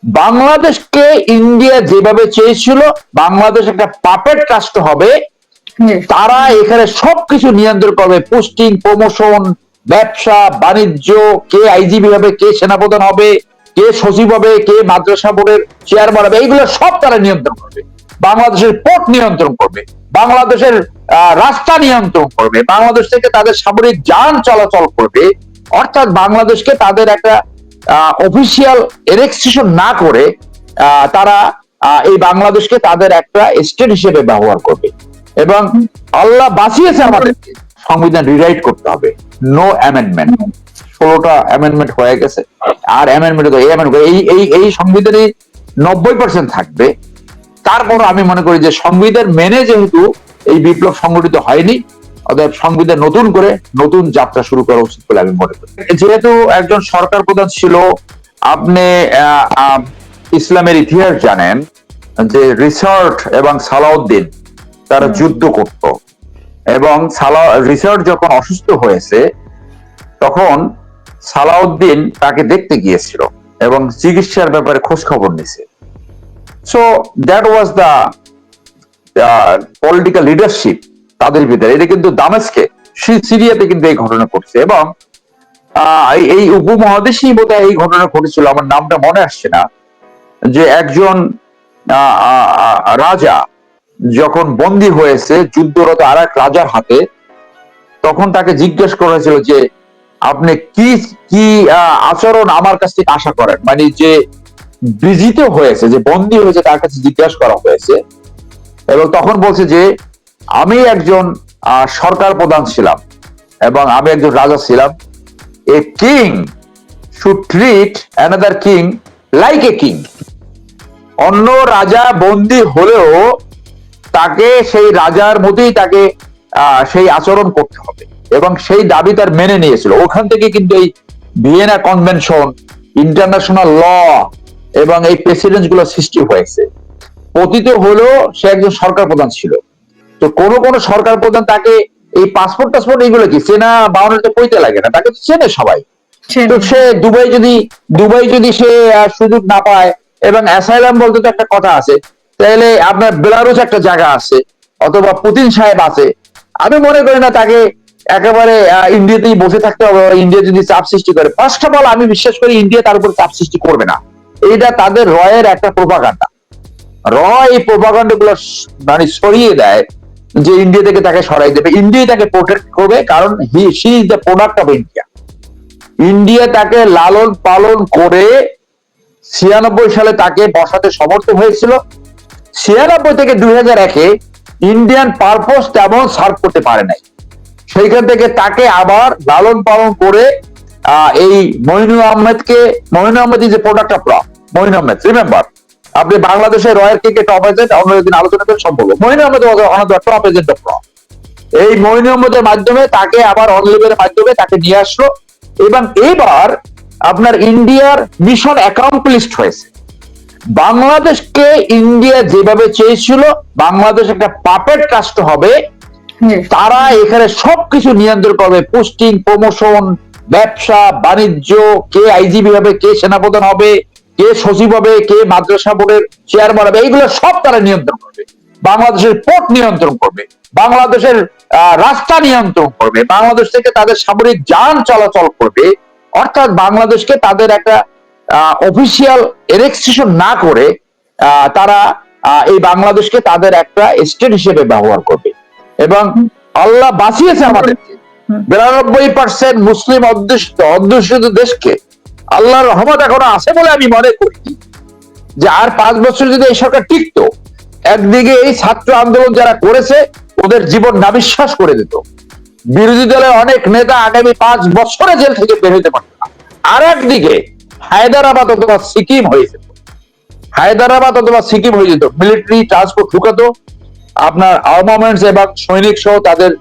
বাংলাদেশকে ইন্ডিয়া যেভাবে চেয়েছিল বাংলাদেশ একটা পাপেট রাষ্ট্র হবে, তারা এখানে সবকিছু নিয়ন্ত্রণ করবে। পোস্টিং, প্রমোশন, ব্যবসা বাণিজ্য, কে আইজিবি হবে, কে সেনাপ্রধান হবে, কে সচিব হবে, কে মাদ্রাসা বোর্ডের চেয়ারম্যান হবে, এইগুলো সব তারা নিয়ন্ত্রণ করবে। বাংলাদেশের পোর্ট নিয়ন্ত্রণ করবে, বাংলাদেশের রাস্তা নিয়ন্ত্রণ করবে, বাংলাদেশ থেকে তাদের সামরিক যান চলাচল করবে। অর্থাৎ বাংলাদেশকে তাদের একটা অফিসিয়াল এরেক্সিশন না করে তারা এই বাংলাদেশকে তাদের একটা স্টেট হিসেবে ব্যবহার করবে। এবং আল্লাহ বাঁচিয়েছে আমাদেরকে, সংবিধান রিরাইট করতে হবে। নো অ্যামেন্ডমেন্ট, 16টা অ্যামেন্ডমেন্ট হয়ে গেছে, আর অ্যামেন্ডমেন্ট এই সংবিধানে 90% থাকবে। তারপর আমি মনে করি যে সংবিধান মেনে যেহেতু এই বিপ্লব সংগঠিত হয়নি, অতএব সংবিধান নতুন করে নতুন যাত্রা শুরু করা উচিত বলে আমি মনে করি। যেহেতু একজন সরকার প্রধান ছিল, আপনি ইসলামের ইতিহাস জানেন যে রিসার্চ এবং সালাউদ্দিন তারা যুদ্ধ করত, এবং রিসার্চ যখন অসুস্থ হয়েছে তখন সালাউদ্দিন তাকে দেখতে গিয়েছিল এবং চিকিৎসার ব্যাপারে খোঁজ খবর নিছে। So that was the political leadership তাদের ভিতরে। এটা কিন্তু দামেস্কে, সিরিয়াতে কিন্তু এই ঘটনা ঘটছে, এবং এই উপমহাদেশেই বোধহয় এই ঘটনা ঘটেছিল, আমার নামটা মনে আসছে না, যে একজন রাজা যখন বন্দী হয়েছে যুদ্ধরত আর এক রাজার হাতে, তখন তাকে জিজ্ঞেস করা হয়েছিল যে আপনি কি কি আচরণ আমার কাছ থেকে আশা করেন, মানে যে বিজিত হয়েছে, যে বন্দী হয়েছে, তার কাছে জিজ্ঞাসা করা হয়েছে, এবং তখন বলছে যে আমি একজন সরকার প্রধান ছিলাম এবং আমি একজন রাজা ছিলাম। A king should treat another king like a king. অন্য রাজা বন্দী হলেও তাকে সেই রাজার মতোই তাকে সেই আচরণ করতে হবে, এবং সেই দাবি তার মেনে নিয়েছিল। ওখান থেকে কিন্তু এই ভিয়েনা কনভেনশন, ইন্টারন্যাশনাল ল এবং এই প্রেসিডেন্ট গুলো সৃষ্টি হয়েছে। পতিত হলেও সে একজন সরকার প্রধান ছিল। তো কোন সরকার প্রধান তাকে এই পাসপোর্ট টাসপোর্ট এইগুলো কি চেনা বাউন্ডারিতে কইতে লাগে না, তাকে চেনে সবাই। তো সে দুবাই যদি সে সুযোগ না পায়, এবং অ্যাসাইলাম বলতে তো একটা কথা আছে, তাহলে আপনার বেলারুস একটা জায়গা আছে, অথবা পুতিন সাহেব আছে। আমি মনে করি না তাকে একেবারে ইন্ডিয়াতেই বসে থাকতে হবে। ইন্ডিয়া যদি চাপ সৃষ্টি করে, ফার্স্ট অফ অল আমি বিশ্বাস করি ইন্ডিয়া তার উপর চাপ সৃষ্টি করবে না। এইটা তাদের রয়ের একটা প্রোপাগান্ডা। র এই প্রোপাগান্ডা গুলো মানে সরিয়ে দেয় যে ইন্ডিয়া থেকে তাকে সরাই দেবে, ইন্ডিয়া তাকে প্রোটেক্ট করবে, কারণ she is the product of India. India তাকে লালন পালন করে 96 সালে তাকে বসাতে সমর্থ হয়েছিল। 96 থেকে 2001-এ ইন্ডিয়ান পারপোজ তেমন সার্ভ করতে পারে নাই। সেইখান থেকে তাকে আবার লালন পালন করে এই Mainul Ahmed is a product of র। মইনুল আহমেদ, রিমেম্বার, আপনি বাংলাদেশের রয়ের কে টপ এজেন্ট অন্যদিন আলোচনা করে সম্ভব। Mainul Ahmed top agent of র। এই মইনুল আহমেদের মাধ্যমে তাকে আবার অনলিভের মাধ্যমে তাকে নিয়ে আসলো, এবং এবার আপনার ইন্ডিয়ার মিশন অ্যাকমপ্লিশড হয়েছে। বাংলাদেশকে ইন্ডিয়া যেভাবে চেয়েছিল বাংলাদেশ একটা পাপেট রাষ্ট্র হবে, তারা এখানে সবকিছু নিয়ন্ত্রণ করবে। পোস্টিং, প্রমোশন, ব্যবসা বাণিজ্য, কে আইজিবি হবে, কে সেনাপ্রধান হবে, কে সচিব হবে, কে মাদ্রাসা বোর্ডের চেয়ারম্যান হবে, এইগুলো সব তারা নিয়ন্ত্রণ করবে। বাংলাদেশের পোর্ট নিয়ন্ত্রণ করবে, বাংলাদেশের রাস্তা নিয়ন্ত্রণ করবে, বাংলাদেশ থেকে তাদের সামরিক যান চলাচল করবে। অর্থাৎ বাংলাদেশকে তাদের একটা অফিসিয়াল এরেক্সিশন না করে তারা এই বাংলাদেশকে তাদের একটা স্টেট হিসেবে ব্যবহার করবে। এবং আল্লাহ বাঁচিয়েছে আমাদেরকে। 92% মুসলিম অধ্যুষিত দেশকে আল্লাহর রহমত এখনো আছে বলে আমি মনে করি যে আর 5 বছর যদি এই সরকার টিকতো, একদিকে এই ছাত্র আন্দোলন যারা করেছে ওদের জীবন নাবিশ্বাস করে দিত, বিরোধী দলের অনেক নেতা আগামী 5 বছরে জেল থেকে বের হতে পারত না। আর একদিকে হায়দ্রাবাদ অথবা সিকিম হয়ে যেত, মিলিটারি ট্রান্সপোর্ট ঢুকাতো, আপনার আর্মামেন্টস এবং সৈনিক সহ তাদের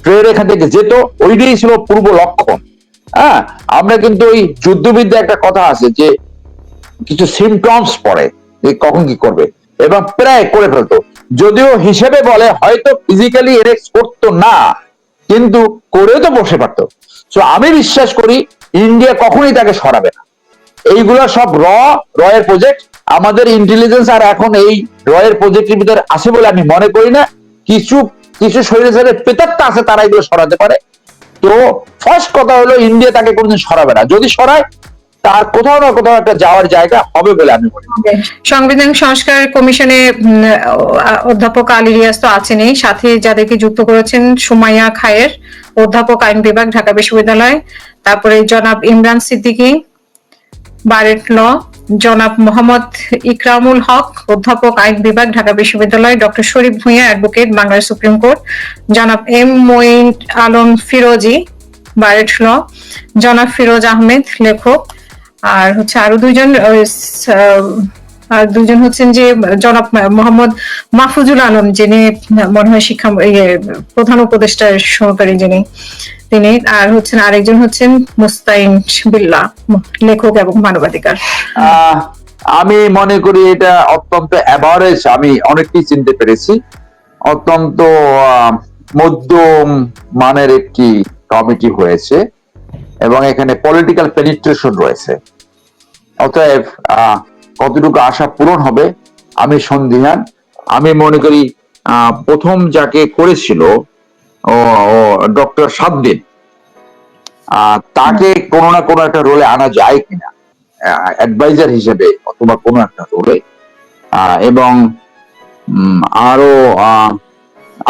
ট্রেড এখান থেকে যেত। ওইটাই ছিল পূর্ব লক্ষণ। হ্যাঁ, আমরা কিন্তু ওই যুদ্ধবিদ্যা একটা কথা আছে যে কিছু সিমটমস পড়ে কখন কি করবে, এবং প্রায় করে ফেলতো। যদিও হিসেবে বলে হয়তো ফিজিক্যালি এরেক্ট করতো না, কিন্তু করেও তো বসে পারতো। তো আমি বিশ্বাস করি ইন্ডিয়া কখনোই তাকে সরাবে না। এইগুলা সব র এর প্রজেক্ট। আমাদের ইন্টেলিজেন্স আর এখন এই র এর প্রজেক্টের ভিতরে আছে বলে আমি মনে করি না। কিছু কিছু শরীরের প্রেতাত্মা আছে, তারা এগুলো সরাতে পারে। তো ফার্স্ট কথা হলো, ইন্ডিয়া তাকে কোনোদিন সরাবে না। যদি সরায়, তার কোথাও না কোথাও একটা যাওয়ার জায়গা হবে বলে আমি মনে করি। সংবিধান সংস্কার কমিশনে অধ্যাপক আলী রিয়াজ তো আছেনই, সাথে যাদেরকে যুক্ত করেছেন সুমাইয়া খায়ের, অধ্যাপক আইন বিভাগ, ঢাকা বিশ্ববিদ্যালয়, তারপরে জনাব ইমরান সিদ্দিকী, বারেট ল, জনাব মোহাম্মদ ইকরামুল হক, অধ্যাপক আইন বিভাগ, ঢাকা বিশ্ববিদ্যালয়, doctor Sharif Bhuiyan, advocate, Bangladesh supreme court, জনাব M Moin Alam Firozi, bar at law, জনাব ফিরোজ আহমেদ, লেখক, আর হচ্ছে আরো দুইজন হচ্ছেন যে জনাব মোহাম্মদ মাহফুজুল আলম, যিনি মনে হয় শিক্ষা প্রধান উপদেষ্টার সহকারী যিনি, তিনি, আর হচ্ছেন আরেকজন হচ্ছেন মুস্তাইন বিল্লাহ, লেখক এবং মানবাধিকার। আমি মনে করি এটা অত্যন্ত অ্যাভারেজ, আমি অনেককেই চিনতে পেরেছি, অত্যন্ত মধ্যম মানের একটি কমিটি হয়েছে এবং এখানে পলিটিক্যাল পেনিট্রেশন রয়েছে। অতএব কতটুকু আশা পূরণ হবে আমি সন্দিহান। আমি মনে করি প্রথম যাকে করেছিল ডক্টর সাদ্দিন, তাকে কোনো না কোনো একটা রোলে আনা যায় কিনা, অ্যাডভাইজার হিসেবে অথবা কোনো একটা রোলে, এবং আরো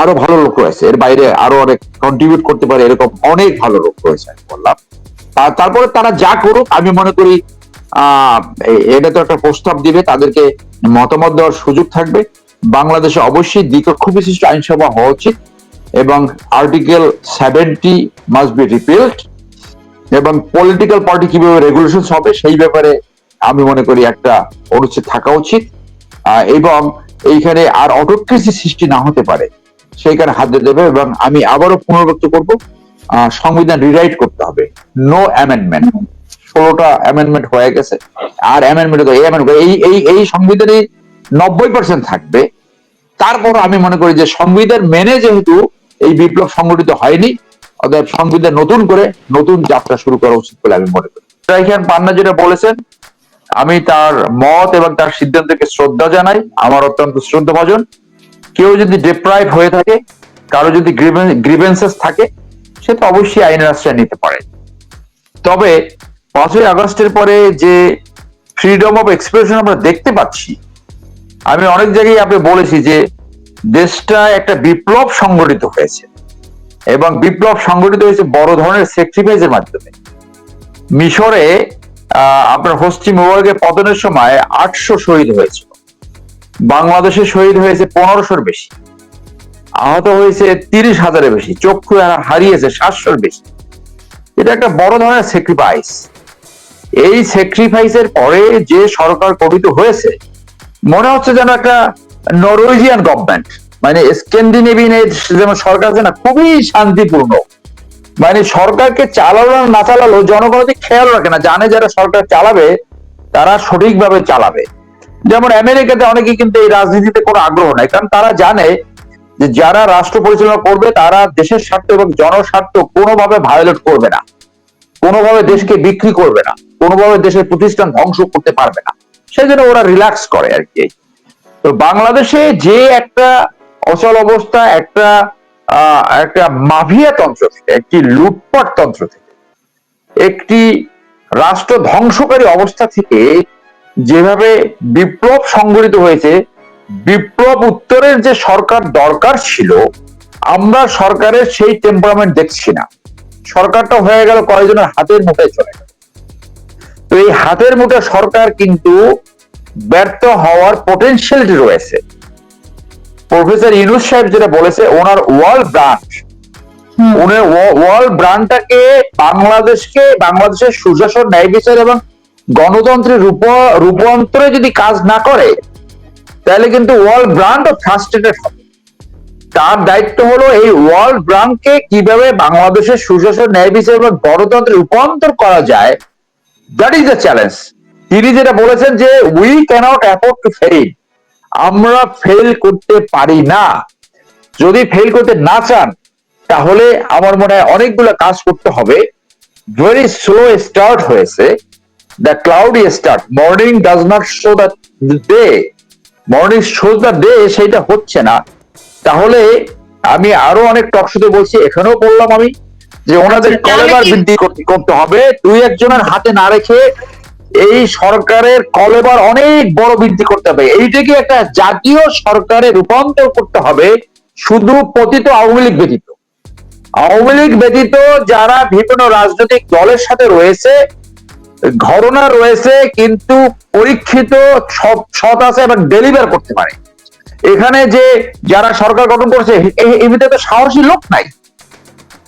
আরো ভালো লোক রয়েছে, এর বাইরে আরো অনেক কন্ট্রিবিউট করতে পারে এরকম অনেক ভালো লোক রয়েছে আমি বললাম। তারপরে তারা যা করুক, আমি মনে করি এটা তো একটা প্রস্তাব দিবে, তাদেরকে মতামত দেওয়ার সুযোগ থাকবে। বাংলাদেশে অবশ্যই দ্বিকক্ষ বিশিষ্ট আইনসভা হওয়া উচিত এবং আর্টিকেল 70 মাস্ট বি রিপিলড, এবং পলিটিক্যাল পার্টি কিভাবে রেগুলেশন হবে সেই ব্যাপারে আমি মনে করি একটা অনুচ্ছেদ থাকা উচিত, এবং এইখানে আর অটোক্রেসি সৃষ্টি না হতে পারে সেইখানে হাত দিতে দেবে। এবং আমি আবারও পুনরাবৃত্ত করব, সংবিধান রিরাইট করতে হবে, নো অ্যামেন্ডমেন্ট। 16টা অ্যামেন্ডমেন্ট হয়ে গেছে, আর অ্যামেন্ডমেন্ট এই সংবিধানে 90% থাকবে। তারপর আমি মনে করি যে সংবিধান মেনে যেহেতু এই বিপ্লব সংগঠিত হয়নি, অতএব সংবিধান নতুন করে নতুন যাত্রা শুরু করা উচিত বলে আমি মনে করি। রাইখান পান্না যেটা বলেছেন, আমি তার মত এবং তার সিদ্ধান্তকে শ্রদ্ধা জানাই, আমার অত্যন্ত শ্রদ্ধাভাজন। কেউ যদি ডিপ্রাইভ হয়ে থাকে, কারো যদি গ্রিভেন্সেস থাকে, সে তো অবশ্যই আইনের আশ্রয় নিতে পারে। তবে 5ই আগস্টের পরে যে ফ্রিডম অফ এক্সপ্রেশন আমরা দেখতে পাচ্ছি, আমি অনেক জায়গায় আপনি বলেছি যে দেশটা একটা বিপ্লব সংগঠিত হয়েছে এবং বিপ্লব সংগঠিত হয়েছে বড় ধরনের স্যাক্রিফাইসের মাধ্যমে। মিশরে আপনার হোসনি মুবারকের পতনের সময় 800 শহীদ হয়েছিল, বাংলাদেশে শহীদ হয়েছে 1500-র বেশি, আহত হয়েছে 30,000-এর বেশি, চক্ষু হারিয়েছে 700-র বেশি। এটা একটা বড় ধরনের স্যাক্রিফাইস। এই স্যাক্রিফাইসের পরে যে সরকার গঠিত হয়েছে, মনে হচ্ছে যেন একটা নরওয়েজিয়ান গভর্নমেন্ট, মানে স্ক্যান্ডিনেভিয়ান যেমন সরকার আছে না, খুবই শান্তিপূর্ণ। মানে সরকারকে চালালো না চালালো জনগণ খেয়াল রাখে না, জানে যারা সরকার চালাবে তারা সঠিকভাবে চালাবে। যেমন আমেরিকাতে অনেকে কিন্তু এই রাজনীতিতে কোনো আগ্রহ নাই, কারণ তারা জানে যে যারা রাষ্ট্র পরিচালনা করবে তারা দেশের স্বার্থ এবং জনস্বার্থ কোনোভাবে ভায়োলেট করবে না, কোনোভাবে দেশকে বিক্রি করবে না, কোনোভাবে দেশের প্রতিষ্ঠান ধ্বংস করতে পারবে না, সেই জন্য ওরা রিল্যাক্স করে আর কি। তো বাংলাদেশে যে একটা অচল অবস্থা, একটা মাফিয়া তন্ত্র থেকে, একটি লুটপাট তন্ত্র থেকে, একটি রাষ্ট্র ধ্বংসকারী অবস্থা থেকে যেভাবে বিপ্লব সংগঠিত হয়েছে, বিপ্লব উত্তরের যে সরকার দরকার ছিল, আমরা সরকারের সেই টেম্পারামেন্ট দেখছি না। সরকারটা হয়ে গেল কয়েকজনের হাতের মুঠোয় চলে গেল। তো এই হাতের মুঠো সরকার কিন্তু ব্যর্থ হওয়ার পোটেনশিয়ালিটি রয়েছে। প্রফেসর ইউনূস সাহেব যেটা বলেছে, ওনার ওয়ার্ল্ড ব্র্যান্ড, উনি ওয়ার্ল্ড ব্র্যান্ডটাকে বাংলাদেশের সুশাসন, ন্যায় বিচার এবং গণতন্ত্রের রূপান্তরে যদি কাজ না করে, তাহলে কিন্তু ওয়ার্ল্ড ব্র্যান্ড ফ্রাস্ট্রেটেড হবে। তার দায়িত্ব হলো এই ওয়ার্ল্ড ব্র্যান্ডকে কিভাবে বাংলাদেশের সুশাসন, ন্যায় বিচার এবং গণতন্ত্রে রূপান্তর করা যায়, দ্যাট ইজ দ্য চ্যালেঞ্জ। তিনি যেটা বলেছেন যে we cannot afford to fail, আমরা ফেল করতে পারি না। যদি ফেল করতে না চান, তাহলে আমার মনে হয় অনেকগুলো কাজ করতে হবে। ভেরি স্লো স্টার্ট হয়েছে, the cloudy start, morning does not show the day, morning shows the day, সেটা হচ্ছে না। তাহলে আমি আরো অনেক টক শোতে বলছি, এখানেও বললাম আমি যে ওনাদের আচ্ছা, তাহলে কলেবার কি- বৃদ্ধি করতে হবে, দুই একজনের হাতে না রেখে এই সরকারের কলেবার অনেক বড় বৃদ্ধি করতে হবে। এইটাকে একটা জাতীয় সরকারে রূপান্তর করতে হবে, শুধু পতিত আওয়ামী লীগ ব্যতীত। আওয়ামী লীগ ব্যতীত যারা বিভিন্ন রাজনৈতিক দলের সাথে রয়েছে, ঘরনা রয়েছে, কিন্তু পরীক্ষিত, সৎ আছে এবং ডেলিভার করতে পারে। এখানে যে যারা সরকার গঠন করছে এর ভিতরে তো সাহসী লোক নাই।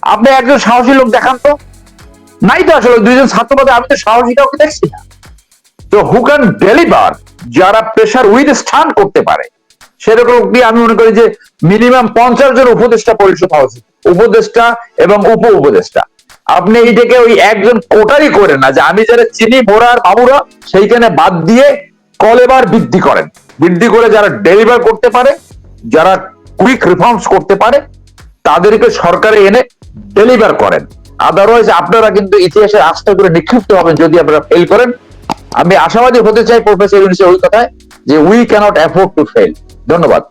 আপনি একজন সাহসী লোক দেখান তো, নাই তো। আসলে দুইজন ছাত্রবাদী আমি তো সাহসী কাউকে দেখছি না। তো হু ক্যান ডেলিভার, যারা প্রেশার উইথস্ট্যান্ড করতে পারে, সেরকম কি আমি মনে করি যে মিনিমাম 50 জন উপদেষ্টা পরিষদ হওয়া উচিত, উপদেষ্টা এবং উপ উপদেষ্টা। আপনি এইটাকে ওই একজন কোটারি করেন না যে আমি যারা চিনি মোরার বাবুরা সেইখানে বাদ দিয়ে কলেবার বৃদ্ধি করেন, বৃদ্ধি করে যারা ডেলিভার করতে পারে, যারা কুইক রিফর্মস করতে পারে, তাদেরকে সরকারে এনে ডেলিভার করেন। আদারওয়াইজ আপনারা কিন্তু ইতিহাসের আস্থা করে নিক্ষিপ্ত হবেন যদি আপনারা ফেল করেন। আমি আশাবাদী হতে চাই প্রফেসর ইউনূসের ওই কথায় যে we cannot afford to fail. ধন্যবাদ।